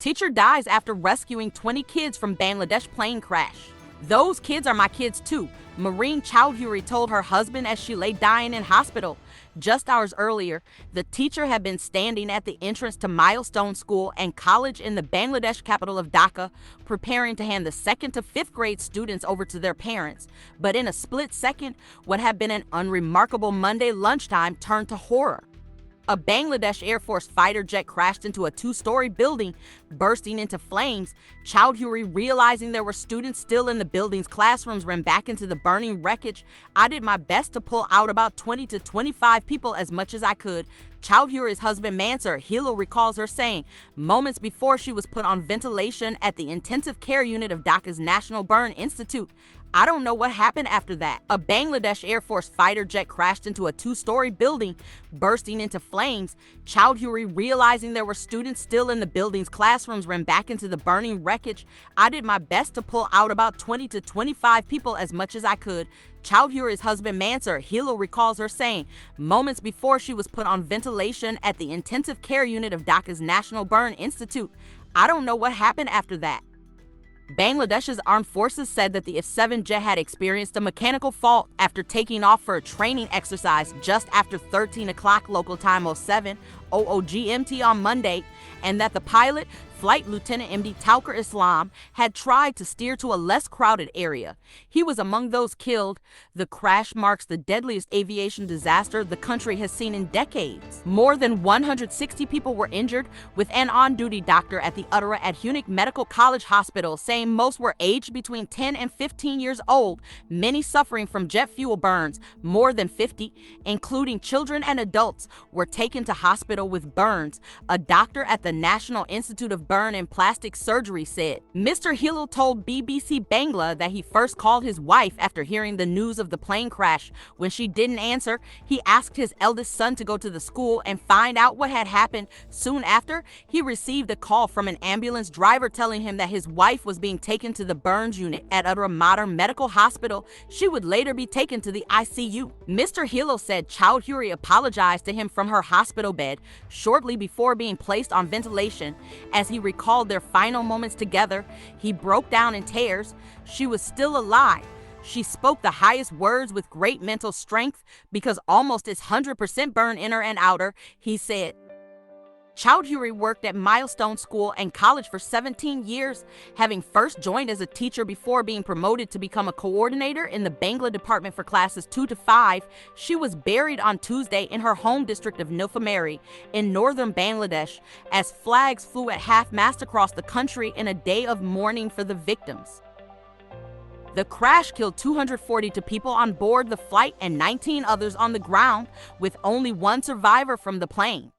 Teacher dies after rescuing 20 kids from Bangladesh plane crash. Those kids are my kids too, Marine Chowdhury told her husband as she lay dying in hospital. Just hours earlier, the teacher had been standing at the entrance to Milestone School and College in the Bangladesh capital of Dhaka, preparing to hand the 2nd to 5th grade students over to their parents. But in a split second, what had been an unremarkable Monday lunchtime turned to horror. A Bangladesh Air Force fighter jet crashed into a 2-story building, bursting into flames. Chowdhury, realizing there were students still in the building's classrooms, ran back into the burning wreckage. I did my best to pull out about 20 to 25 people as much as I could. Chowdhury's husband Mansur Hilo recalls her saying, moments before she was put on ventilation at the intensive care unit of Dhaka's National Burn Institute. I don't know what happened after that. A Bangladesh Air Force fighter jet crashed into a 2-story building, bursting into flames. Chowdhury, realizing there were students still in the building's classrooms, ran back into the burning wreckage. I did my best to pull out about 20 to 25 people as much as I could. Chowdhury's husband Mansur Hilo recalls her saying, moments before she was put on ventilation at the intensive care unit of Dhaka's National Burn Institute. I don't know what happened after that. Bangladesh's armed forces said that the F-7 jet had experienced a mechanical fault after taking off for a training exercise just after 13 o'clock local time 07:00 GMT on Monday, and that the pilot, Flight Lieutenant MD Tawqir Islam, had tried to steer to a less crowded area. He was among those killed. The crash marks the deadliest aviation disaster the country has seen in decades. More than 160 people were injured, with an on-duty doctor at the Uttara Adhunik Medical College Hospital saying most were aged between 10 and 15 years old, many suffering from jet fuel burns. More than 50, including children and adults, were taken to hospital with burns, a doctor at the National Institute of Burn and Plastic Surgery said. Mr. Hilo told BBC Bangla that he first called his wife after hearing the news of the plane crash. When she didn't answer, he asked his eldest son to go to the school and find out what had happened. Soon after, he received a call from an ambulance driver telling him that his wife was being taken to the burns unit at Uttara Modern Medical Hospital. She would later be taken to the ICU. Mr. Hilo said Chowdhury apologized to him from her hospital bed shortly before being placed on ventilation. As he recalled their final moments together, he broke down in tears. She was still alive. She spoke the highest words with great mental strength because almost is 100% burn inner and outer, he said. Chowdhury worked at Milestone School and College for 17 years, having first joined as a teacher before being promoted to become a coordinator in the Bangla department for classes 2 to 5. She was buried on Tuesday in her home district of Nilphamari in northern Bangladesh as flags flew at half-mast across the country in a day of mourning for the victims. The crash killed 242 people on board the flight and 19 others on the ground, with only one survivor from the plane.